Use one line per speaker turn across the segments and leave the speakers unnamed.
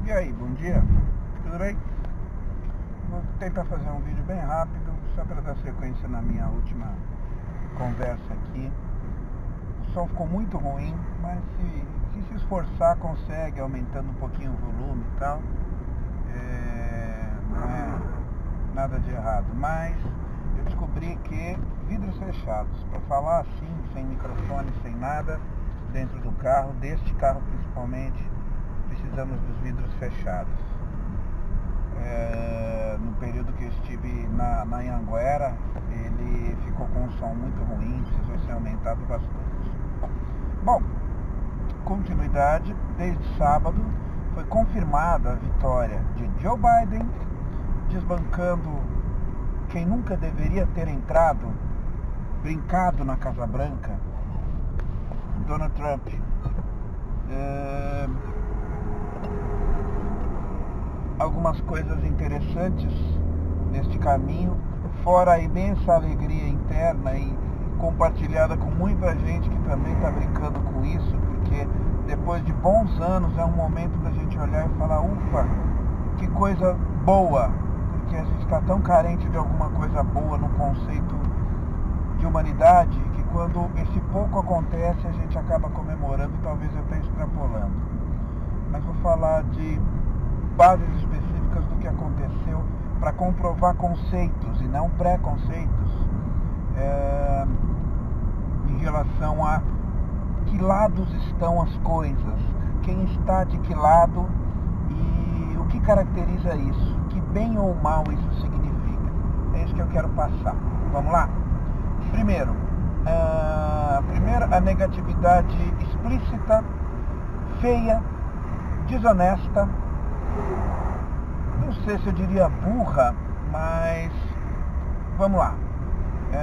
E aí, bom dia? Tudo bem? Vou tentar fazer um vídeo bem rápido, só para dar sequência na minha última conversa aqui. O som ficou muito ruim, mas se esforçar consegue, aumentando um pouquinho o volume e tal. Não é nada de errado, mas eu descobri que vidros fechados, para falar assim, sem microfone, sem nada, dentro do carro, deste carro principalmente, precisamos dos vidros fechados. No período que eu estive na Anhanguera, ele ficou com um som muito ruim, precisou ser aumentado bastante. Bom, continuidade, desde sábado foi confirmada a vitória de Joe Biden, desbancando quem nunca deveria ter entrado, brincado na Casa Branca, Donald Trump. Algumas coisas interessantes neste caminho, fora a imensa alegria interna e compartilhada com muita gente que também está brincando com isso, porque depois de bons anos é um momento da gente olhar e falar, ufa, que coisa boa, porque a gente está tão carente de alguma coisa boa no conceito de humanidade, que quando esse pouco acontece a gente acaba comemorando e talvez até extrapolando. Mas vou falar de bases específicas do que aconteceu para comprovar conceitos e não preconceitos em relação a que lados estão as coisas, quem está de que lado e o que caracteriza isso, que bem ou mal isso significa. É isso que eu quero passar. Vamos lá? Primeiro, a negatividade explícita, feia, desonesta, não sei se eu diria burra, mas vamos lá.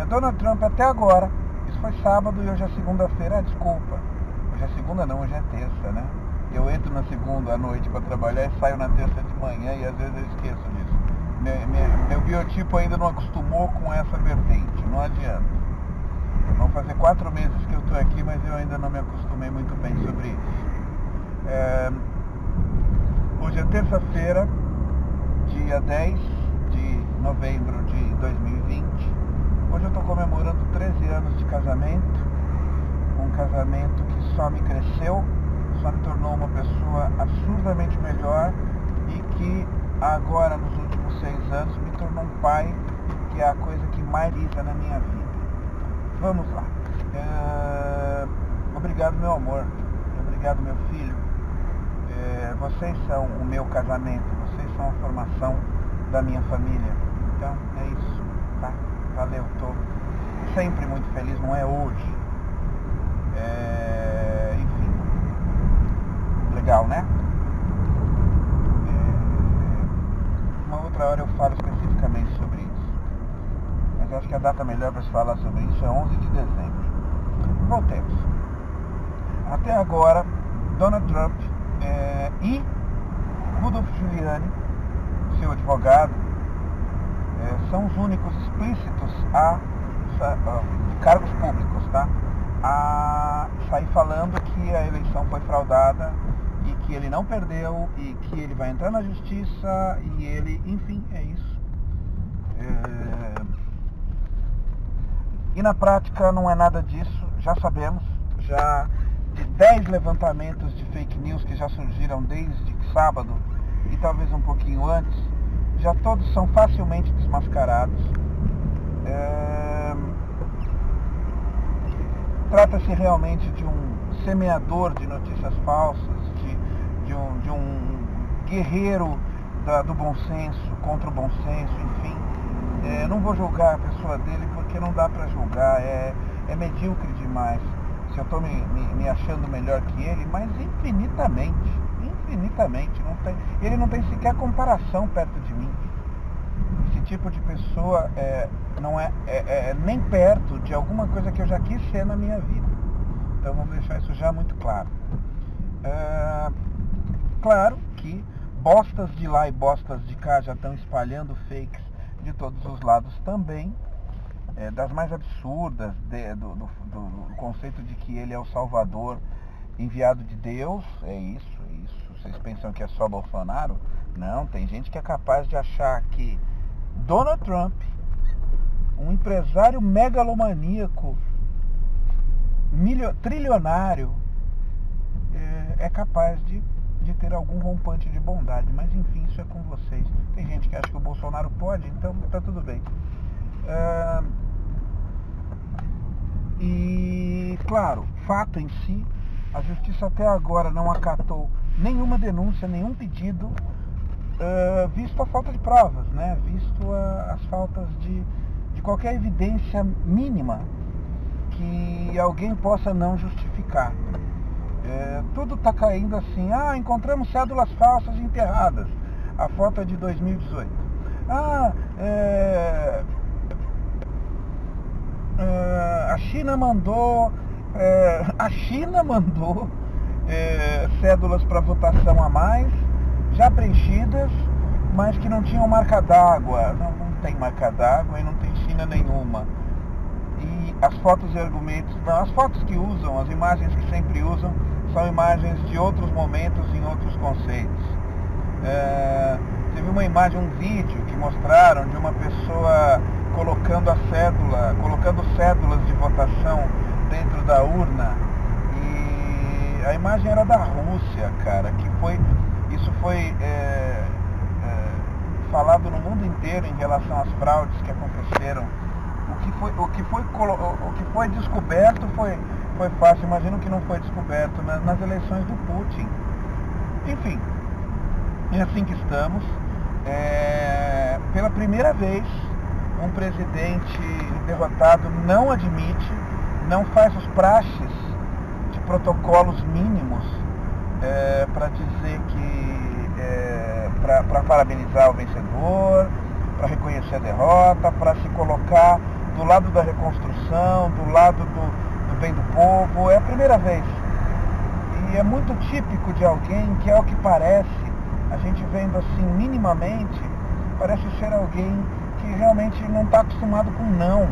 Donald Trump até agora, isso foi sábado e hoje é segunda-feira, desculpa. Hoje é segunda não, hoje é terça, né? Eu entro na segunda à noite para trabalhar e saio na terça de manhã e às vezes eu esqueço disso. Meu biotipo ainda não acostumou com essa vertente, não adianta. Vão fazer 4 meses que eu estou aqui, mas eu ainda não me acostumei muito bem sobre isso. Hoje é terça-feira, dia 10 de novembro de 2020. Hoje eu estou comemorando 13 anos de casamento. Um casamento que só me cresceu, só me tornou uma pessoa absurdamente melhor e que agora, nos últimos 6 anos, me tornou um pai, que é a coisa que mais lisa na minha vida. Vamos lá. Obrigado, meu amor. Obrigado, meu filho. Vocês são o meu casamento, vocês são a formação da minha família. Então, é isso, tá? Valeu, tô sempre muito feliz, não é hoje. Enfim, legal, né? Uma outra hora eu falo especificamente sobre isso. Mas acho que a data melhor para se falar sobre isso é 11 de dezembro. Voltemos. Até agora, Donald Trump e Rudolph Giuliani, seu advogado, são os únicos explícitos de cargos públicos, tá? A sair falando que a eleição foi fraudada e que ele não perdeu e que ele vai entrar na justiça e ele, enfim, é isso. E na prática não é nada disso, já sabemos, já de 10 levantamentos de fake news que já surgiram desde sábado e talvez um pouquinho antes, já todos são facilmente desmascarados. Trata-se realmente de um semeador de notícias falsas, de um guerreiro do bom senso, contra o bom senso, enfim. Não vou julgar a pessoa dele porque não dá para julgar, é medíocre demais. Se eu estou me achando melhor que ele, mas infinitamente, ele não tem sequer comparação perto de mim. Esse tipo de pessoa não é nem perto de alguma coisa que eu já quis ser na minha vida. Então vamos deixar isso já muito claro. Claro que bostas de lá e bostas de cá já estão espalhando fakes de todos os lados também. Das mais absurdas, do conceito de que ele é o salvador enviado de Deus, é isso. Vocês pensam que é só Bolsonaro? Não, tem gente que é capaz de achar que Donald Trump, um empresário megalomaníaco, trilionário, é capaz de ter algum rompante de bondade. Mas enfim, isso é com vocês. Tem gente que acha que o Bolsonaro pode, então tá tudo bem. E claro, fato em si, a justiça até agora não acatou nenhuma denúncia, nenhum pedido, visto a falta de provas, né? Visto as faltas de qualquer evidência mínima que alguém possa não justificar. Tudo está caindo assim. Encontramos cédulas falsas enterradas. A foto é de 2018. A China mandou cédulas para votação a mais, já preenchidas, mas que não tinham marca d'água. Não tem marca d'água e não tem China nenhuma. E as fotos e argumentos, não, as fotos que usam, as imagens que sempre usam, são imagens de outros momentos em outros conceitos. Teve uma imagem, um vídeo que mostraram de uma pessoa colocando cédulas de votação dentro da urna, e a imagem era da Rússia, cara, isso foi falado no mundo inteiro em relação às fraudes que aconteceram. O que foi descoberto foi fácil. Imagino que não foi descoberto nas eleições do Putin. Enfim, é assim que estamos. Pela primeira vez, um presidente derrotado não admite, não faz os praxes de protocolos mínimos para dizer para parabenizar o vencedor, para reconhecer a derrota, para se colocar do lado da reconstrução, do lado do bem do povo. É a primeira vez. E é muito típico de alguém que, ao que parece, a gente vendo assim minimamente, parece ser alguém que realmente não está acostumado com não.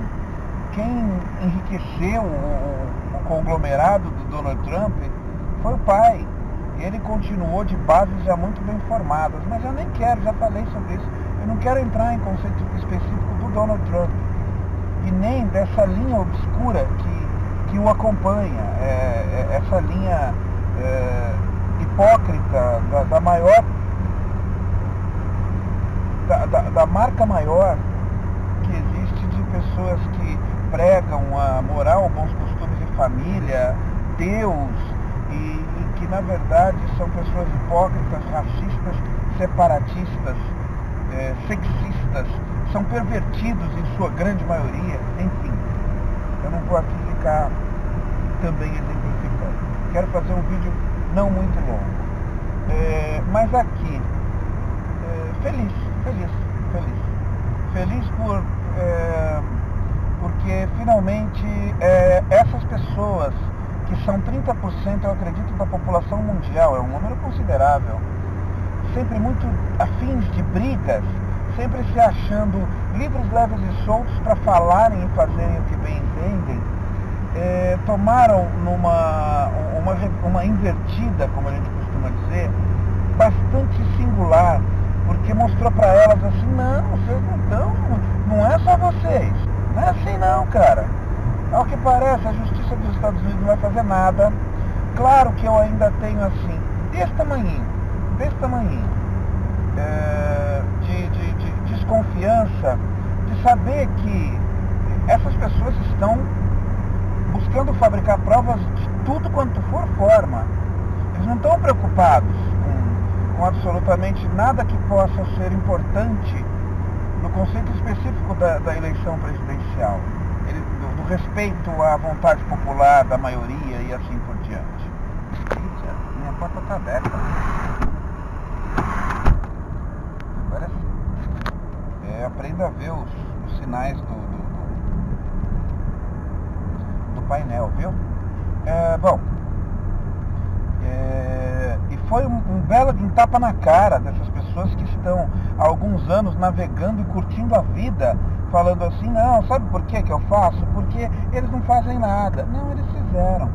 Quem enriqueceu o conglomerado do Donald Trump foi o pai. E ele continuou de bases já muito bem formadas. Mas eu nem quero, já falei sobre isso, eu não quero entrar em conceito específico do Donald Trump e nem dessa linha obscura que o acompanha, essa linha hipócrita da maior, da marca maior que existe, de pessoas que pregam a moral, bons costumes de família, Deus, e que na verdade são pessoas hipócritas, racistas, separatistas, sexistas, são pervertidos em sua grande maioria. Enfim, eu não vou aqui ficar também exemplificando. Quero fazer um vídeo não muito longo, mas aqui feliz porque finalmente essas pessoas, que são 30%, eu acredito, da população mundial, é um número considerável, sempre muito afins de brigas, sempre se achando livres, leves e soltos para falarem e fazerem o que bem entendem, tomaram uma invertida, como a gente costuma dizer, bastante singular, porque mostrou para elas assim: não, vocês não estão, não é só vocês, não é assim não, cara. Ao que parece, a justiça dos Estados Unidos não vai fazer nada. Claro que eu ainda tenho assim, desse tamanhinho, de desconfiança, de saber que essas pessoas estão buscando fabricar provas de tudo quanto for forma. Eles não estão preocupados com absolutamente nada que possa ser importante no conceito específico da eleição presidencial, do respeito à vontade popular da maioria e assim por diante. Eita, minha porta está aberta. Agora aprenda a ver os sinais do painel, viu? E foi um belo de um tapa na cara dessas pessoas que estão há alguns anos navegando e curtindo a vida, falando assim: não, sabe por que eu faço? Porque eles não fazem nada. Não, eles fizeram.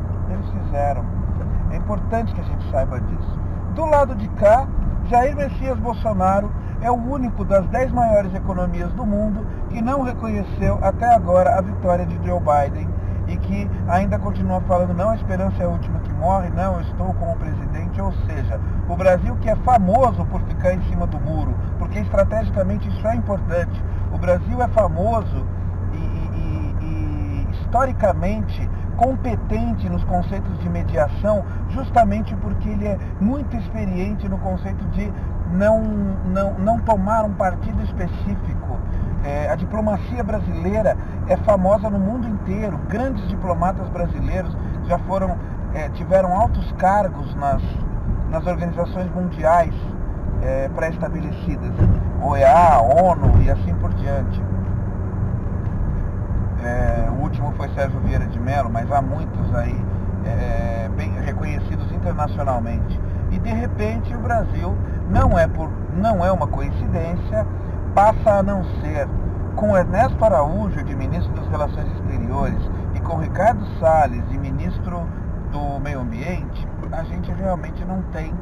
É importante que a gente saiba disso. Do lado de cá, Jair Messias Bolsonaro é o único das 10 maiores economias do mundo que não reconheceu até agora a vitória de Joe Biden e que ainda continua falando, não, a esperança é a última que morre, não, eu estou com o presidente. Ou seja, o Brasil, que é famoso por ficar em cima do muro, porque estrategicamente isso é importante, o Brasil é famoso e historicamente competente nos conceitos de mediação, justamente porque ele é muito experiente no conceito de não tomar um partido específico. A diplomacia brasileira é famosa no mundo inteiro. Grandes diplomatas brasileiros já tiveram altos cargos nas organizações mundiais pré-estabelecidas, OEA, ONU e assim por diante. O último foi Sérgio Vieira de Mello, mas há muitos aí bem reconhecidos internacionalmente. E de repente o Brasil, não é uma coincidência, passa a não ser, com Ernesto Araújo, de ministro das Relações Exteriores, e com Ricardo Salles, de ministro do Meio Ambiente, a gente realmente não tem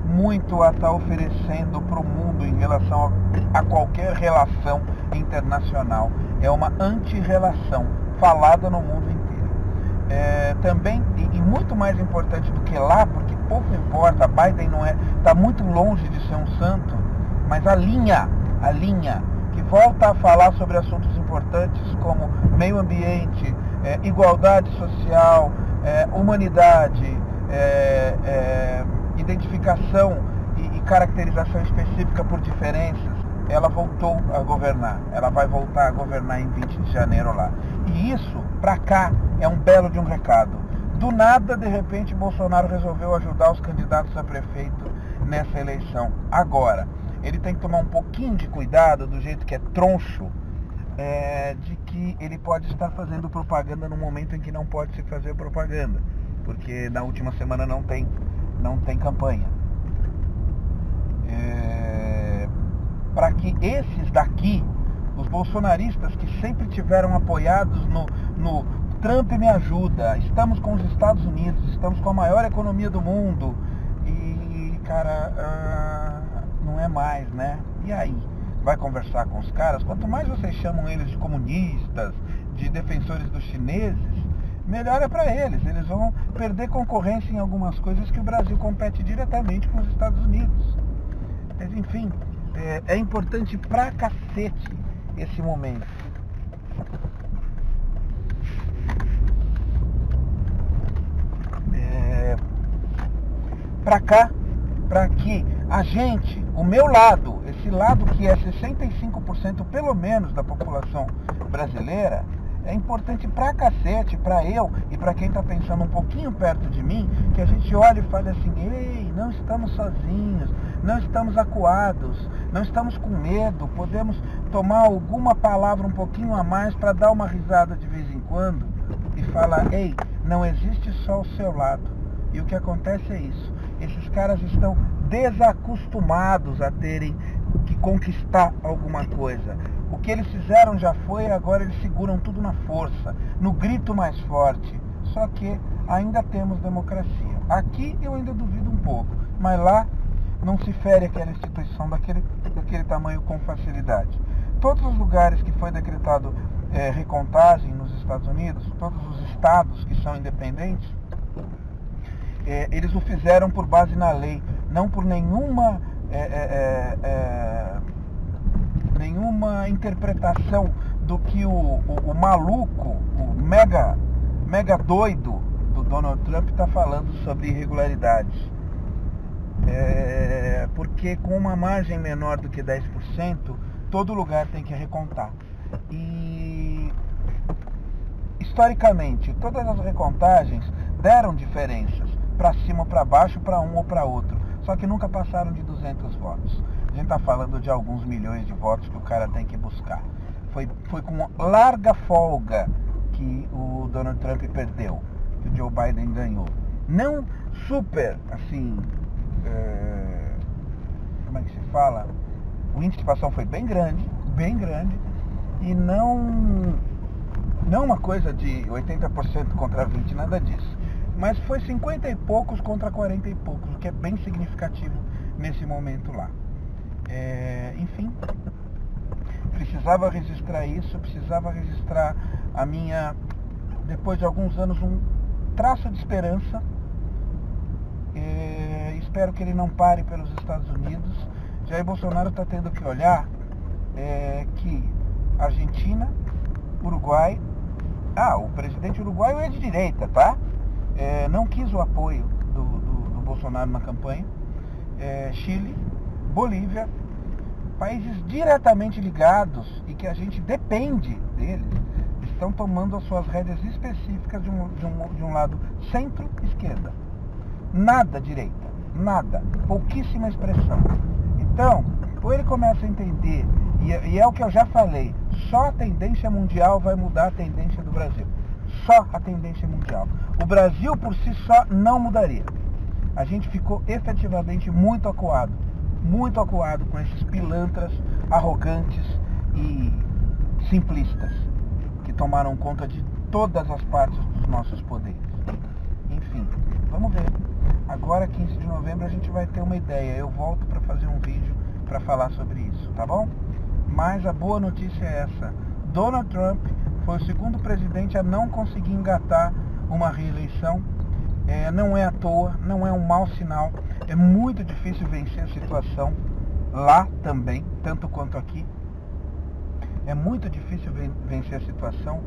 muito a estar oferecendo para o mundo em relação a qualquer relação internacional. É uma anti-relação falada no mundo inteiro. Também, e muito mais importante do que lá, porque pouco importa, Biden está muito longe de ser um santo, mas a linha que volta a falar sobre assuntos importantes como meio ambiente, igualdade social, humanidade, identificação e caracterização específica por diferenças, ela voltou a governar. Ela vai voltar a governar em 20 de janeiro lá. E isso, para cá, é um belo de um recado. Do nada, de repente, Bolsonaro resolveu ajudar os candidatos a prefeito nessa eleição. Agora, ele tem que tomar um pouquinho de cuidado, do jeito que é troncho, de que ele pode estar fazendo propaganda no momento em que não pode se fazer propaganda, porque na última semana não tem campanha. Para que esses daqui, os bolsonaristas que sempre tiveram apoiados no Trump me ajuda, estamos com os Estados Unidos, estamos com a maior economia do mundo, e cara, não é mais, né? E aí? Vai conversar com os caras? Quanto mais vocês chamam eles de comunistas, de defensores dos chineses, melhor é para eles. Eles vão perder concorrência em algumas coisas que o Brasil compete diretamente com os Estados Unidos. Mas enfim, é importante pra cacete esse momento. Pra cá, pra que a gente, o meu lado, esse lado que é 65% pelo menos da população brasileira, é importante pra cacete, pra eu e pra quem tá pensando um pouquinho perto de mim, que a gente olhe e fale assim, ei, não estamos sozinhos, não estamos acuados, não estamos com medo, podemos tomar alguma palavra um pouquinho a mais para dar uma risada de vez em quando e falar, ei, não existe só o seu lado. E o que acontece é isso, esses caras estão desacostumados a terem que conquistar alguma coisa. O que eles fizeram já foi, agora eles seguram tudo na força, no grito mais forte. Só que ainda temos democracia. Aqui eu ainda duvido um pouco, mas lá não se fere aquela instituição daquele tamanho com facilidade. Todos os lugares que foi decretado recontagem nos Estados Unidos, todos os estados que são independentes, eles o fizeram por base na lei, não por nenhuma interpretação do que o maluco, o mega doido do Donald Trump está falando sobre irregularidades. Porque com uma margem menor do que 10%, todo lugar tem que recontar. E historicamente, todas as recontagens deram diferenças, para cima ou para baixo, para um ou para outro, só que nunca passaram de 200 votos. A gente está falando de alguns milhões de votos que o cara tem que buscar. Foi com larga folga que o Donald Trump perdeu, que o Joe Biden ganhou. Não super, assim, como é que se fala? O índice de participação foi bem grande, e não Não uma coisa de 80% contra 20%, nada disso. Mas foi 50 e poucos contra 40 e poucos, o que é bem significativo nesse momento lá. Enfim, precisava registrar isso, precisava registrar a minha, depois de alguns anos, um traço de esperança. Espero que ele não pare pelos Estados Unidos. Jair Bolsonaro está tendo que olhar que Argentina, Uruguai... o presidente uruguaio é de direita, tá? Não quis o apoio do Bolsonaro na campanha. Chile, Bolívia, países diretamente ligados e que a gente depende deles, estão tomando as suas rédeas específicas de um lado centro-esquerda. Nada direita, nada, pouquíssima expressão. Então, ou ele começa a entender, e é o que eu já falei, só a tendência mundial vai mudar a tendência do Brasil. Só a tendência mundial. O Brasil por si só não mudaria. A gente ficou efetivamente muito acuado com esses pilantras arrogantes e simplistas que tomaram conta de todas as partes dos nossos poderes. Enfim, vamos ver. Agora, 15 de novembro, a gente vai ter uma ideia. Eu volto para fazer um vídeo para falar sobre isso, tá bom? Mas a boa notícia é essa. Donald Trump foi o segundo presidente a não conseguir engatar uma reeleição. Não é à toa, não é um mau sinal. É muito difícil vencer a situação lá também, tanto quanto aqui. É muito difícil vencer a situação.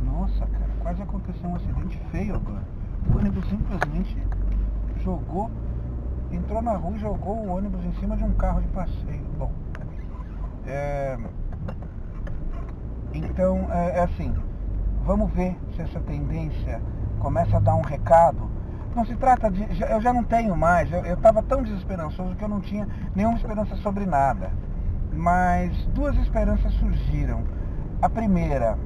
Nossa, cara, quase aconteceu um acidente feio agora. O ônibus simplesmente entrou na rua e jogou o ônibus em cima de um carro de passeio. Bom, então, assim, vamos ver se essa tendência começa a dar um recado. Não se trata de... Eu já não tenho mais, eu estava tão desesperançoso que eu não tinha nenhuma esperança sobre nada. Mas duas esperanças surgiram. A primeira,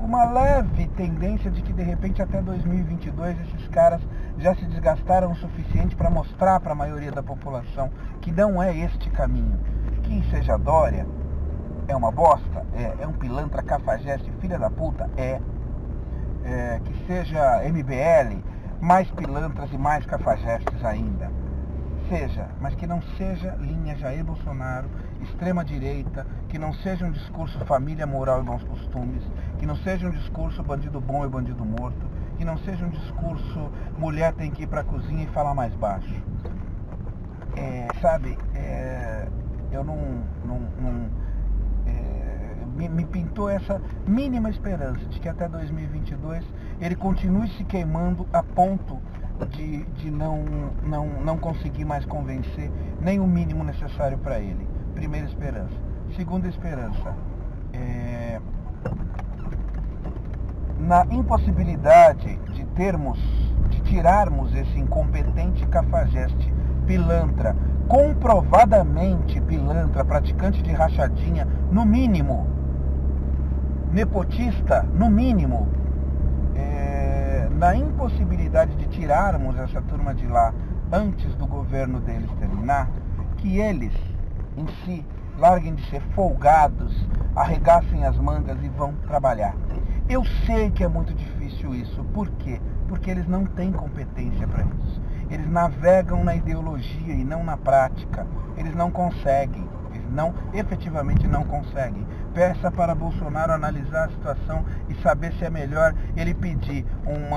uma leve tendência de que de repente até 2022 esses caras já se desgastaram o suficiente para mostrar para a maioria da população que não é este caminho. Que seja Dória, é uma bosta, é um pilantra cafajeste, filha da puta, que seja MBL, mais pilantras e mais cafajestes ainda. Seja, mas que não seja linha Jair Bolsonaro, extrema direita, que não seja um discurso família, moral e bons costumes, que não seja um discurso bandido bom e bandido morto, que não seja um discurso mulher tem que ir pra cozinha e falar mais baixo. Eu me pintou essa mínima esperança de que até 2022 ele continue se queimando a ponto de não conseguir mais convencer nem o mínimo necessário para ele. Primeira esperança. Segunda esperança, na impossibilidade de tirarmos esse incompetente cafajeste pilantra, comprovadamente pilantra, praticante de rachadinha, no mínimo, nepotista, no mínimo, na impossibilidade de tirarmos essa turma de lá antes do governo deles terminar, que eles, em si, larguem de ser folgados, arregassem as mangas e vão trabalhar. Eu sei que é muito difícil isso. Por quê? Porque eles não têm competência para isso. Eles navegam na ideologia e não na prática. Eles não conseguem. Efetivamente não conseguem. Peça para Bolsonaro analisar a situação e saber se é melhor ele pedir um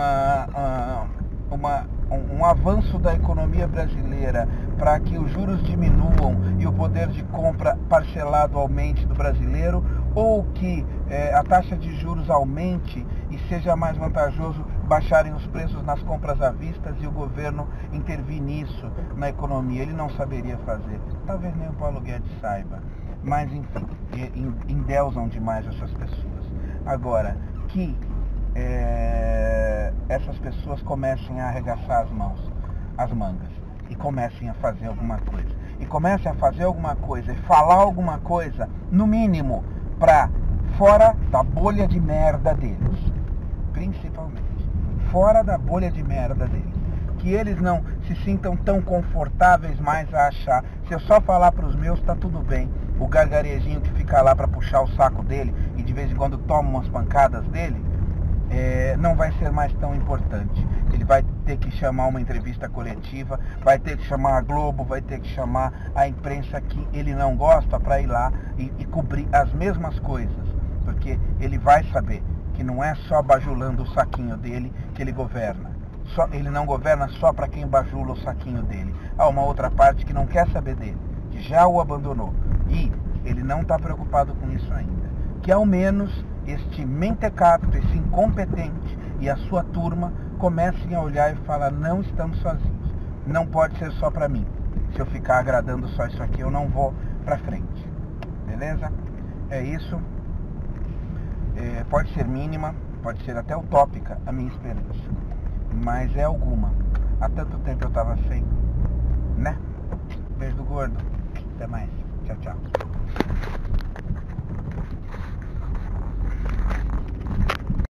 avanço da economia brasileira para que os juros diminuam e o poder de compra parcelado aumente do brasileiro, ou que a taxa de juros aumente e seja mais vantajoso baixarem os preços nas compras à vista e o governo intervir nisso na economia. Ele não saberia fazer. Talvez nem o Paulo Guedes saiba. Mas, enfim, endeusam demais essas pessoas. Agora, que essas pessoas comecem a arregaçar as mangas, e comecem a fazer alguma coisa. E comecem a fazer alguma coisa e falar alguma coisa, no mínimo, para fora da bolha de merda deles. Principalmente. Fora da bolha de merda deles. que eles não se sintam tão confortáveis mais a achar, se eu só falar para os meus, tá tudo bem. O gargarejinho que fica lá para puxar o saco dele e de vez em quando toma umas pancadas dele, não vai ser mais tão importante. Ele vai ter que chamar uma entrevista coletiva, vai ter que chamar a Globo, vai ter que chamar a imprensa que ele não gosta para ir lá e cobrir as mesmas coisas, porque ele vai saber que não é só bajulando o saquinho dele que ele governa. Ele não governa só para quem bajula o saquinho dele. Há uma outra parte que não quer saber dele, que já o abandonou. E ele não está preocupado com isso ainda. Que ao menos este mentecapto, esse incompetente e a sua turma comecem a olhar e falar, não estamos sozinhos. Não pode ser só para mim. Se eu ficar agradando só isso aqui, eu não vou para frente. Beleza? É isso. Pode ser mínima, pode ser até utópica a minha esperança. Mas é alguma. Há tanto tempo eu estava sem, né? Beijo do gordo. Até mais. Tchau, tchau.